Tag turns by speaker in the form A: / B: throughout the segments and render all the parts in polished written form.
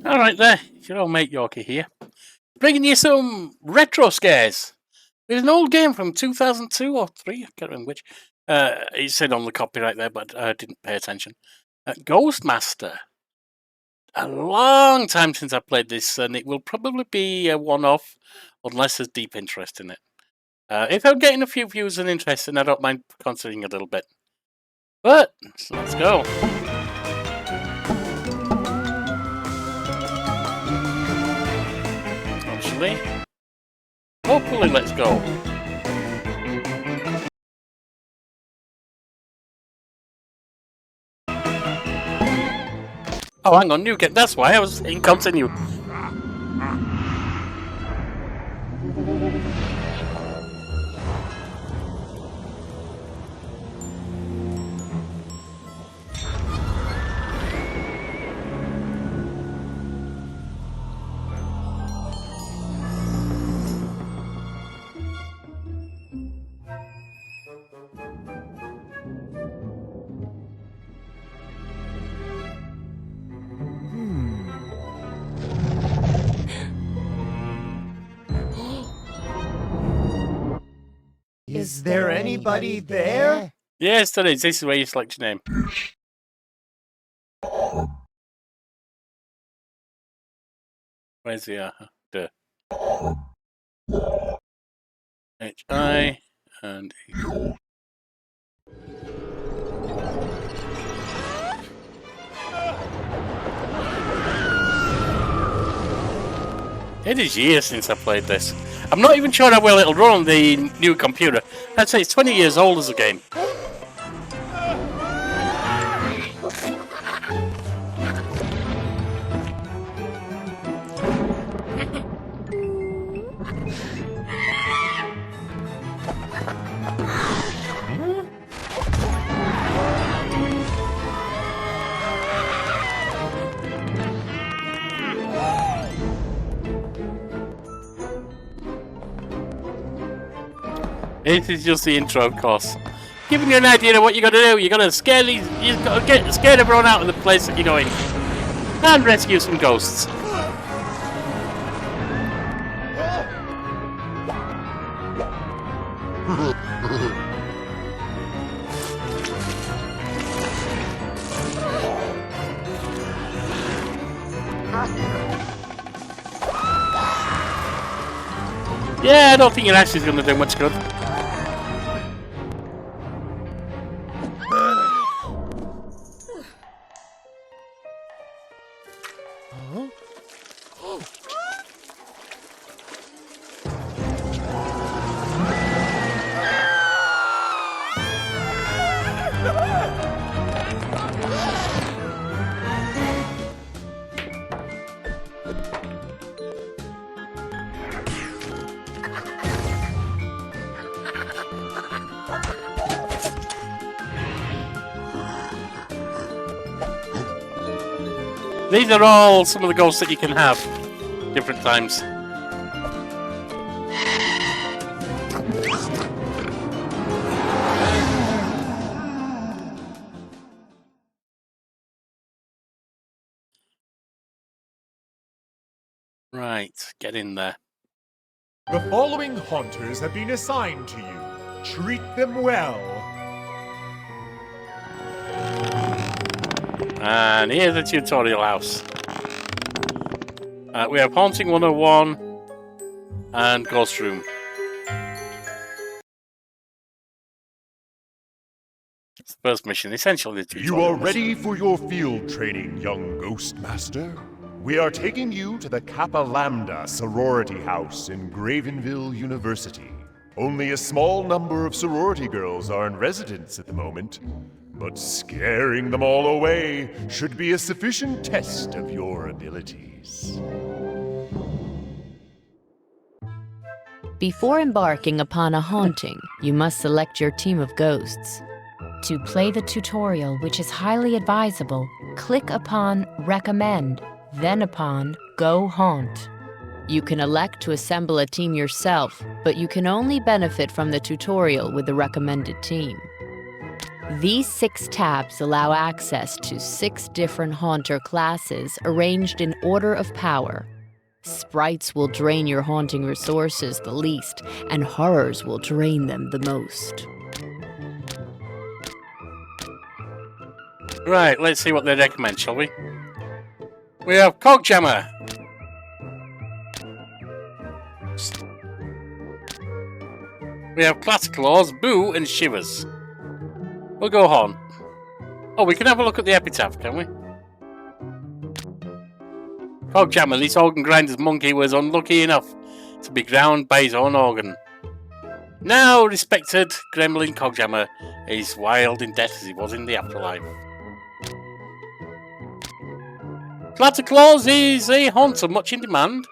A: Alright there, your old mate Yorkie here. Bringing you some retro scares. There's an old game from 2002 or 3, I can't remember which. It said on the copyright there, but I didn't pay attention. Ghostmaster. A long time since I played this, and it will probably be a one-off unless there's deep interest in it. If I'm getting a few views and interest, then I don't mind considering a little bit. But, so let's go. Actually, hopefully, let's go. Oh, hang on, you get. That's why I was in continue.
B: Is there anybody there?
A: Yes, there is. This is where you select your name. Where's the H-I and E. It is years since I played this. I'm not even sure how well it'll run on the new computer. I'd say it's 20 years old as a game. This is just the intro, of course. Giving you an idea of what you got to do. You got to scare these. You got to scare everyone out of the place that you're going, and rescue some ghosts. Yeah, I don't think your ash is going to do much good. These are all some of the ghosts that you can have different times. Right, get in there.
B: The following haunters have been assigned to you. Treat them well.
A: And here's the tutorial house. We have Haunting 101 and Ghost Room. It's the first mission, essentially the tutorial.
B: You are ready for your field training, young Ghost Master. We are taking you to the Kappa Lambda sorority house in Gravenville University. Only a small number of sorority girls are in residence at the moment, but scaring them all away should be a sufficient test of your abilities.
C: Before embarking upon a haunting, you must select your team of ghosts. To play the tutorial, which is highly advisable, click upon Recommend, then upon Go Haunt. You can elect to assemble a team yourself, but you can only benefit from the tutorial with the recommended team. These 6 tabs allow access to 6 different haunter classes arranged in order of power. Sprites will drain your haunting resources the least, and horrors will drain them the most.
A: Right, let's see what they recommend, shall we? We have Cogjammer. We have Claws, Boo, and Shivers. We'll go Haunt. Oh, we can have a look at the epitaph, can we? Cogjammer, this organ grinder's monkey was unlucky enough to be ground by his own organ. Now, respected Gremlin Cogjammer is wild in death as he was in the afterlife. Claws is a haunter much in demand.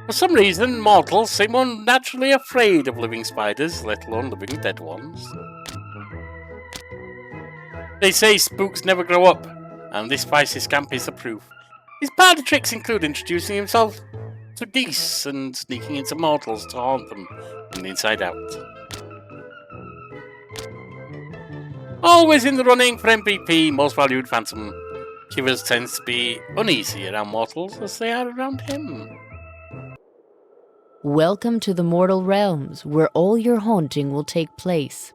A: For some reason, mortals seem unnaturally afraid of living spiders, let alone living dead ones. They say spooks never grow up, and this spicy scamp is the proof. His party tricks include introducing himself to geese and sneaking into mortals to haunt them from the inside out. Always in the running for MVP, most valued phantom, Shivers tends to be uneasy around mortals as they are around him.
C: Welcome to the mortal realms, where all your haunting will take place.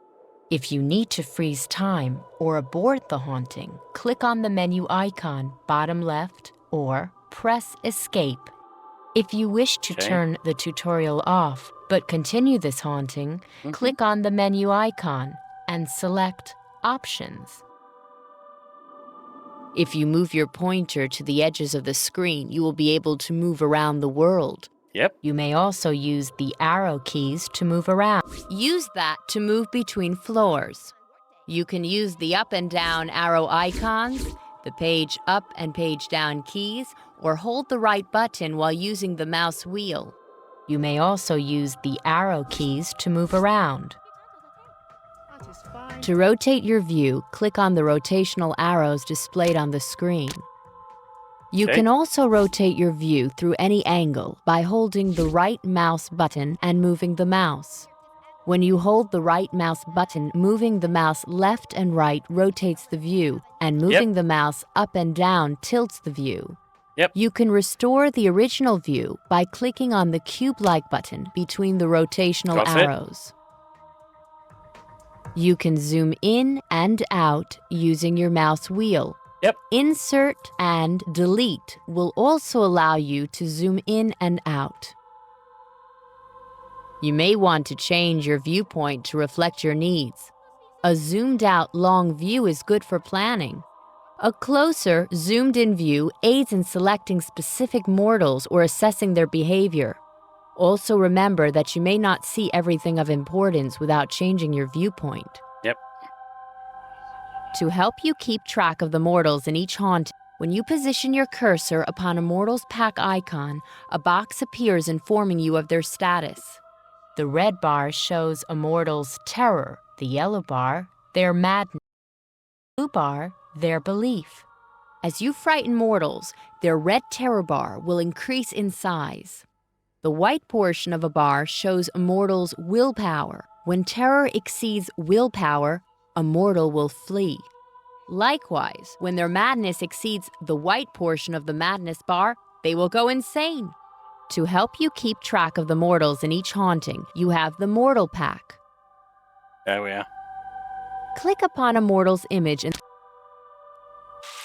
C: If you need to freeze time or abort the haunting, click on the menu icon bottom left or press escape. If you wish to turn the tutorial off but continue this haunting, click on the menu icon and select Options. If you move your pointer to the edges of the screen, you will be able to move around the world.
A: Yep.
C: You may also use the arrow keys to move around. Use that to move between floors. You can use the up and down arrow icons, the page up and page down keys, or hold the right button while using the mouse wheel. You may also use the arrow keys to move around. To rotate your view, click on the rotational arrows displayed on the screen. You can also rotate your view through any angle by holding the right mouse button and moving the mouse. When you hold the right mouse button, moving the mouse left and right rotates the view, and moving the mouse up and down tilts the view. You can restore the original view by clicking on the cube-like button between the rotational arrows. You can zoom in and out using your mouse wheel. Insert and delete will also allow you to zoom in and out. You may want to change your viewpoint to reflect your needs. A zoomed-out long view is good for planning. A closer, zoomed-in view aids in selecting specific mortals or assessing their behavior. Also remember that you may not see everything of importance without changing your viewpoint. To help you keep track of the mortals in each haunt, when you position your cursor upon a mortal's pack icon, a box appears informing you of their status. The red bar shows a mortal's terror, the yellow bar, their madness, the blue bar, their belief. As you frighten mortals, their red terror bar will increase in size. The white portion of a bar shows a mortal's willpower. When terror exceeds willpower, a mortal will flee. Likewise, when their madness exceeds the white portion of the madness bar, they will go insane. To help you keep track of the mortals in each haunting, you have the Mortal Pack.
A: There we are.
C: Click upon a mortal's image and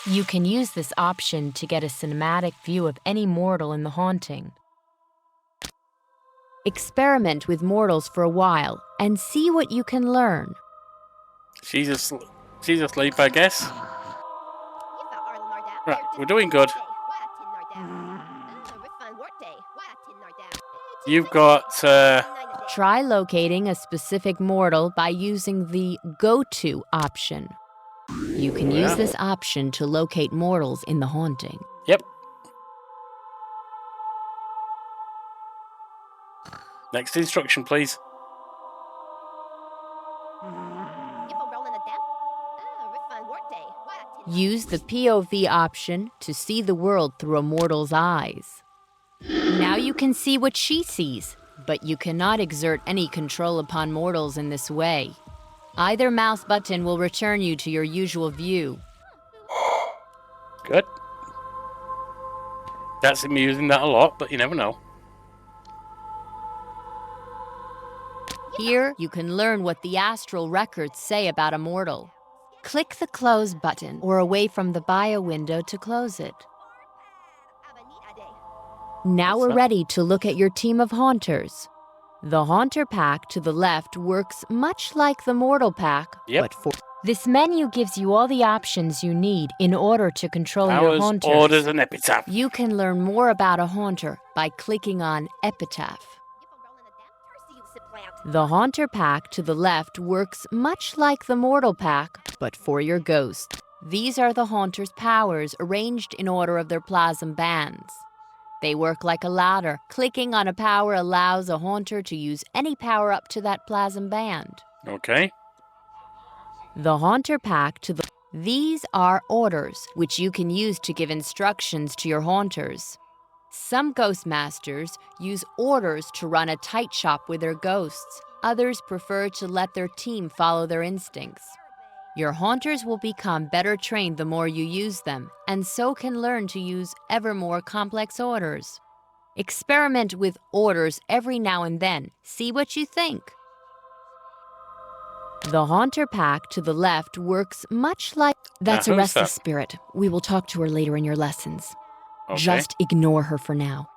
C: you can use this option to get a cinematic view of any mortal in the haunting. Experiment with mortals for a while and see what you can learn.
A: She's asleep, I guess. Right, we're doing good. You've got...
C: Try locating a specific mortal by using the Go To option. You can use this option to locate mortals in the haunting.
A: Yep. Next instruction, please.
C: Use the POV option to see the world through a mortal's eyes. Now you can see what she sees, but you cannot exert any control upon mortals in this way. Either mouse button will return you to your usual view.
A: Good. That's him using that a lot, but you never know.
C: Here, you can learn what the astral records say about a mortal. Click the Close button or away from the bio window to close it. Now we're ready to look at your team of haunters. The Haunter Pack to the left works much like the Mortal Pack, but for this menu gives you all the options you need in order to control your haunters.
A: Orders, and epitaph.
C: You can learn more about a haunter by clicking on Epitaph. The Haunter Pack to the left works much like the Mortal Pack, but for your ghost. These are the Haunter's powers arranged in order of their plasm bands. They work like a ladder. Clicking on a power allows a haunter to use any power up to that plasm band.
A: Okay.
C: The Haunter Pack to the... These are orders, which you can use to give instructions to your haunters. Some ghost masters use orders to run a tight shop with their ghosts. Others prefer to let their team follow their instincts. Your haunters will become better trained the more you use them, and so can learn to use ever more complex orders. Experiment with orders every now and then. See what you think. The Haunter Pack to the left works much like... That's a restless spirit. We will talk to her later in your lessons.
A: Okay.
C: Just ignore her for now.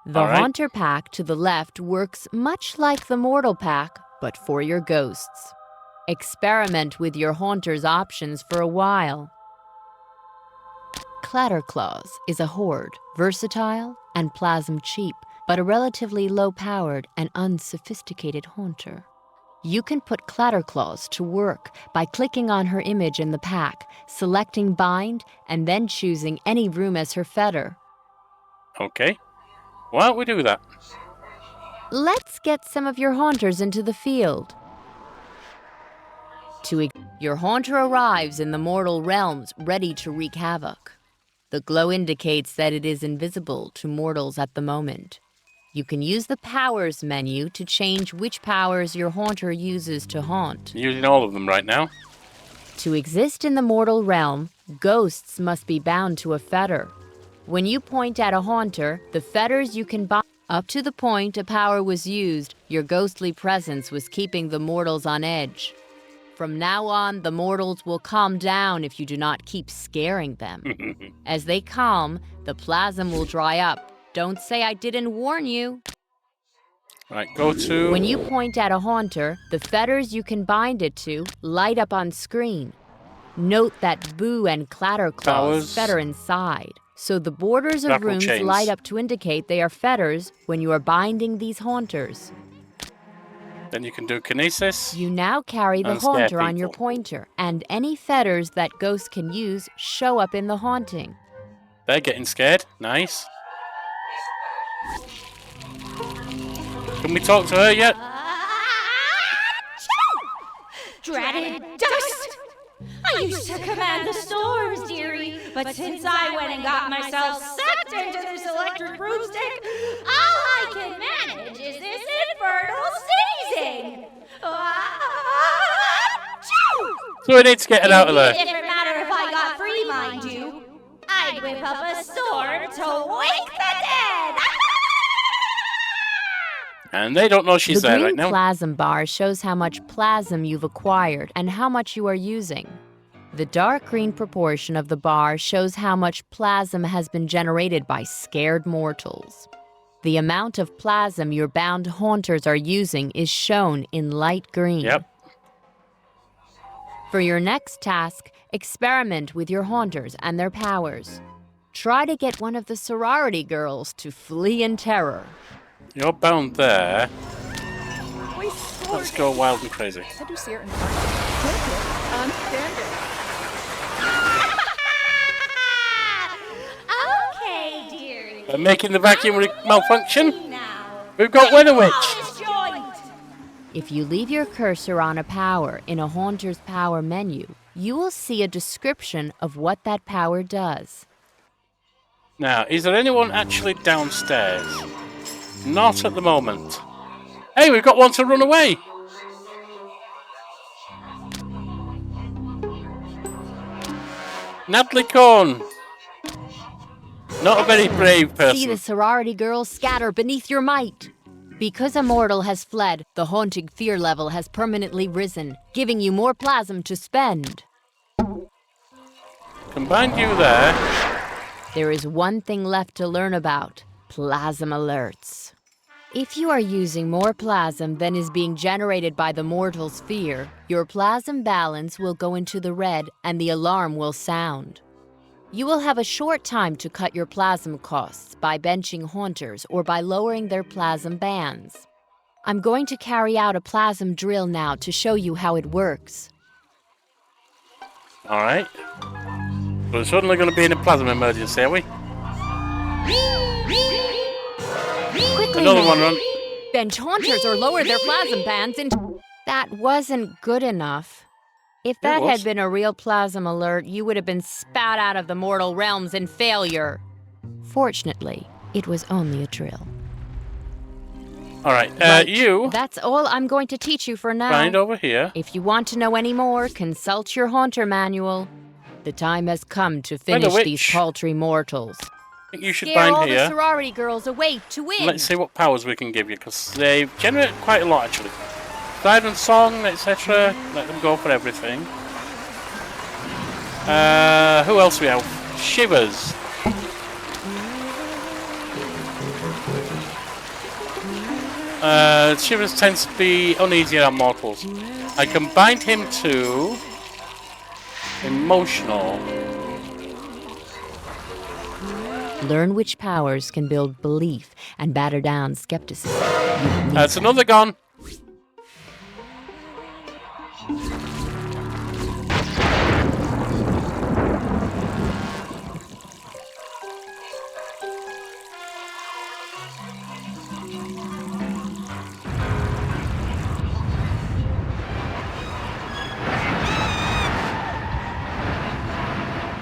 C: The Haunter Pack to the left works much like the Mortal Pack, but for your ghosts. Experiment with your haunter's options for a while. Clatterclaws is a horde, versatile and plasm cheap, but a relatively low-powered and unsophisticated haunter. You can put Clatterclaws to work by clicking on her image in the pack, selecting Bind, and then choosing any room as her fetter.
A: Okay. Why don't we do that?
C: Let's get some of your haunters into the field. Your haunter arrives in the mortal realms, ready to wreak havoc. The glow indicates that it is invisible to mortals at the moment. You can use the Powers menu to change which powers your haunter uses to haunt.
A: I'm using all of them right now.
C: To exist in the mortal realm, ghosts must be bound to a fetter. When you point at a haunter, the fetters you can bind up to the point a power was used, your ghostly presence was keeping the mortals on edge. From now on, the mortals will calm down if you do not keep scaring them. As they calm, the plasm will dry up. Don't say I didn't warn you.
A: Right, go to...
C: When you point at a haunter, the fetters you can bind it to light up on screen. Note that Boo and Clatterclaws fetter inside, so the borders of rooms light up to indicate they are fetters when you are binding these haunters.
A: Then you can do Kinesis.
C: You now carry the haunter on your pointer, and any fetters that ghosts can use show up in the haunting.
A: They're getting scared. Nice. Can we talk to her yet?
D: Dreaded dust! I used to command the storms, dearie, but since I went and got myself sucked into this electric broomstick, all I can manage is this infernal sneezing!
A: So we need to get it out of there.
D: It didn't matter if I got free, mind you. I'd whip up a storm to wake the dead!
A: And they don't know she's there right now.
C: The green plasm bar shows how much plasm you've acquired and how much you are using. The dark green proportion of the bar shows how much plasm has been generated by scared mortals. The amount of plasm your bound haunters are using is shown in light green.
A: Yep.
C: For your next task, experiment with your haunters and their powers. Try to get one of the sorority girls to flee in terror.
A: You're bound there. Let's go wild and crazy.
D: Okay, dearie.
A: They're making the vacuum malfunction. We've got Weather Witch.
C: If you leave your cursor on a power in a haunter's power menu, you will see a description of what that power does.
A: Now, is there anyone actually downstairs? Not at the moment. Hey, we've got one to run away. Natalie Corn. Not a very brave person.
C: See the sorority girls scatter beneath your might. Because a mortal has fled, the haunting fear level has permanently risen, giving you more plasm to spend.
A: Combined you there.
C: There is one thing left to learn about: plasm alerts. If you are using more plasm than is being generated by the mortal's fear, your plasm balance will go into the red and the alarm will sound. You will have a short time to cut your plasm costs by benching haunters or by lowering their plasm bands. I'm going to carry out a plasm drill now to show you how it works.
A: Alright. We're suddenly going to be in a plasma emergency, are we?
C: Quickly,
A: Another
C: now.
A: one run.
C: Bench haunters or lower their plasm bands into... That wasn't good enough. If that had been a real plasm alert, you would have been spat out of the mortal realms in failure. Fortunately, it was only a drill.
A: Alright,
C: Right.
A: you
C: That's all I'm going to teach you for now.
A: find over here.
C: If you want to know any more, consult your haunter manual. The time has come to
A: Find a
C: finish these
A: witch.
C: paltry mortals.
A: I think you should
C: Scare all
A: find
C: the
A: here.
C: sorority girls awake to win.
A: Let's see what powers we can give you, because they generate quite a lot, actually. Siren song, etc. Let them go for everything. Who else we have? Shivers. Shivers tends to be uneasy on mortals. I combined him to emotional.
C: Learn which powers can build belief and batter down skepticism.
A: That's another gone.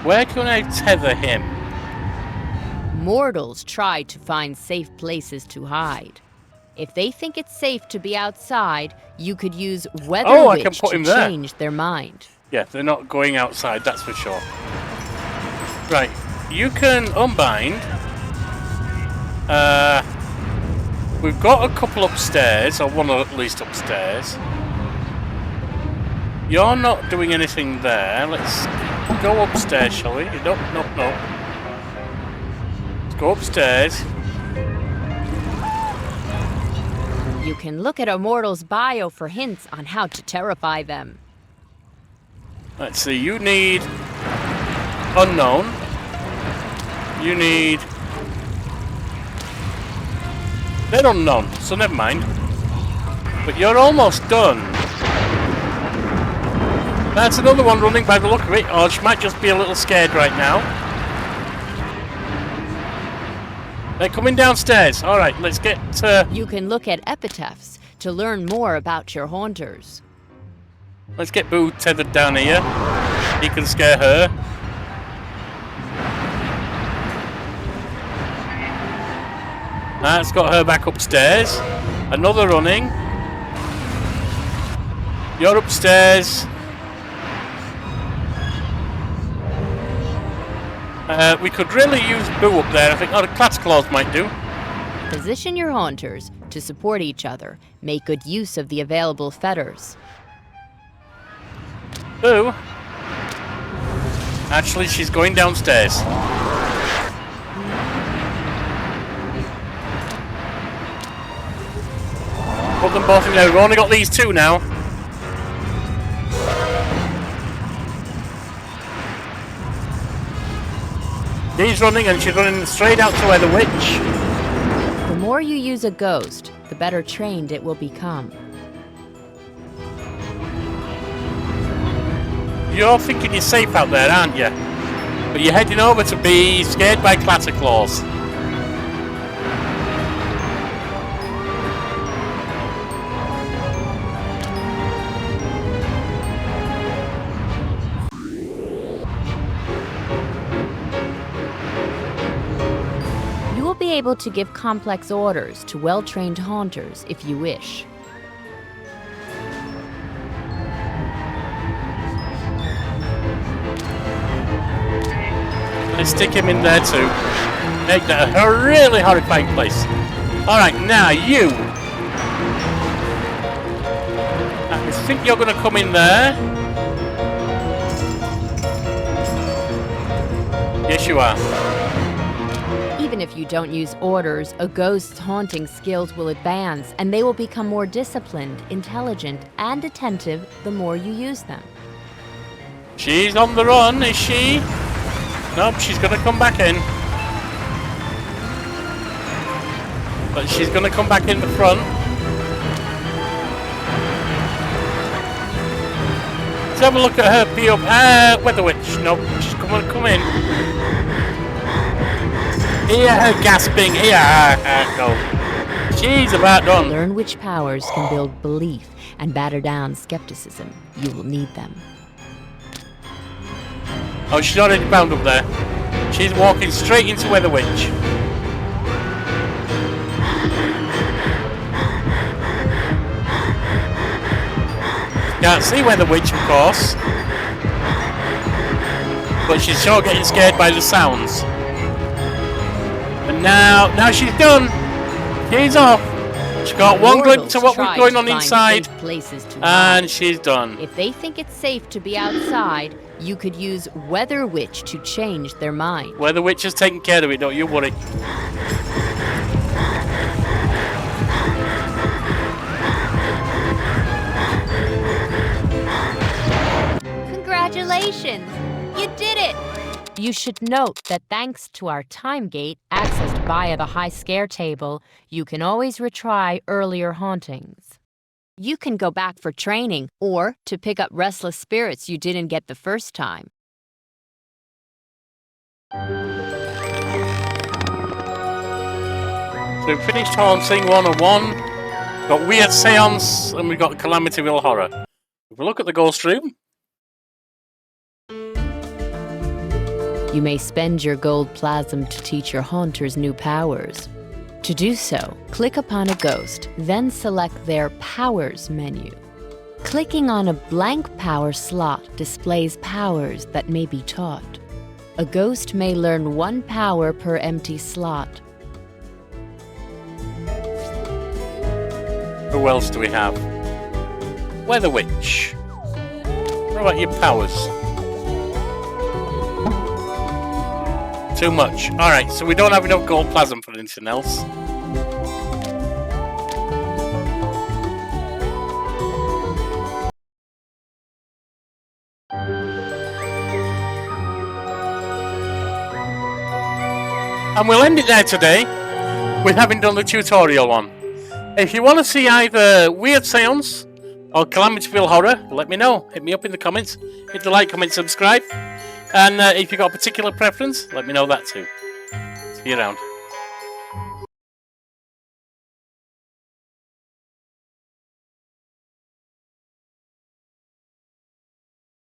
A: Where can I tether him?
C: Mortals try to find safe places to hide. If they think it's safe to be outside, you could use Weather
A: Oh, I
C: Witch
A: can put
C: to
A: him there.
C: change their mind.
A: Yeah, they're not going outside, that's for sure. Right, you can unbind. We've got a couple upstairs, or one at least upstairs. You're not doing anything there. Let's go upstairs, shall we? Nope, nope, nope. Let's go upstairs.
C: You can look at a mortal's bio for hints on how to terrify them.
A: Let's see, you need unknown. You need... They're unknown, so never mind. But you're almost done. That's another one running by the look of it, or she might just be a little scared right now. They're coming downstairs. Alright, let's get...
C: You can look at epitaphs to learn more about your haunters.
A: Let's get Boo tethered down here. He can scare her. That's got her back upstairs. Another running. You're upstairs. We could really use Boo up there. I think the class claws might do.
C: Position your haunters to support each other. Make good use of the available fetters.
A: Boo. Actually, she's going downstairs. Put them both in there. We've only got these two now. He's running and she's running straight out to where the witch.
C: The more you use a ghost, the better trained it will become.
A: You're thinking you're safe out there, aren't you? But you're heading over to be scared by Clatterclaws.
C: You will be able to give complex orders to well-trained haunters if you wish.
A: Let's stick him in there too. Make that a really horrifying place. Alright, now you. I think you're going to come in there. Yes, you are.
C: Even if you don't use orders, a ghost's haunting skills will advance, and they will become more disciplined, intelligent, and attentive the more you use them.
A: She's on the run, is she? Nope, she's going to come back in. But she's going to come back in the front. Let's have a look at her POV. Weather Witch. Nope, she's going to come in. Hear her gasping. Hear her go. She's about done.
C: Learn which powers can build belief and batter down skepticism. You will need them.
A: Oh, she's already bound up there. She's walking straight into Weather Witch. Can't see Weather Witch, of course. But she's sure getting scared by the sounds. And now she's done. She's off. She got one glimpse of what was going on inside. And she's done.
C: If they think it's safe to be outside, you could use Weather Witch to change their mind.
A: Weather Witch has taken care of it, don't you worry.
C: Congratulations! You did it! You should note that thanks to our time gate, accessed via the high scare table, you can always retry earlier hauntings. You can go back for training or to pick up restless spirits you didn't get the first time.
A: So we finished Haunting 101, got Weird Seance, and we got Calamityville Horror. If we look at the ghost room.
C: You may spend your gold plasm to teach your haunters new powers. To do so, click upon a ghost, then select their Powers menu. Clicking on a blank power slot displays powers that may be taught. A ghost may learn one power per empty slot.
A: Who else do we have? Weather Witch. What about your powers? Too much. Alright, so we don't have enough gold plasm for anything else. And we'll end it there today with having done the tutorial one. If you want to see either Weird Seance or Calamityville Horror, let me know. Hit me up in the comments. Hit the like, comment, subscribe. And if you've got a particular preference, let me know that too. See you around.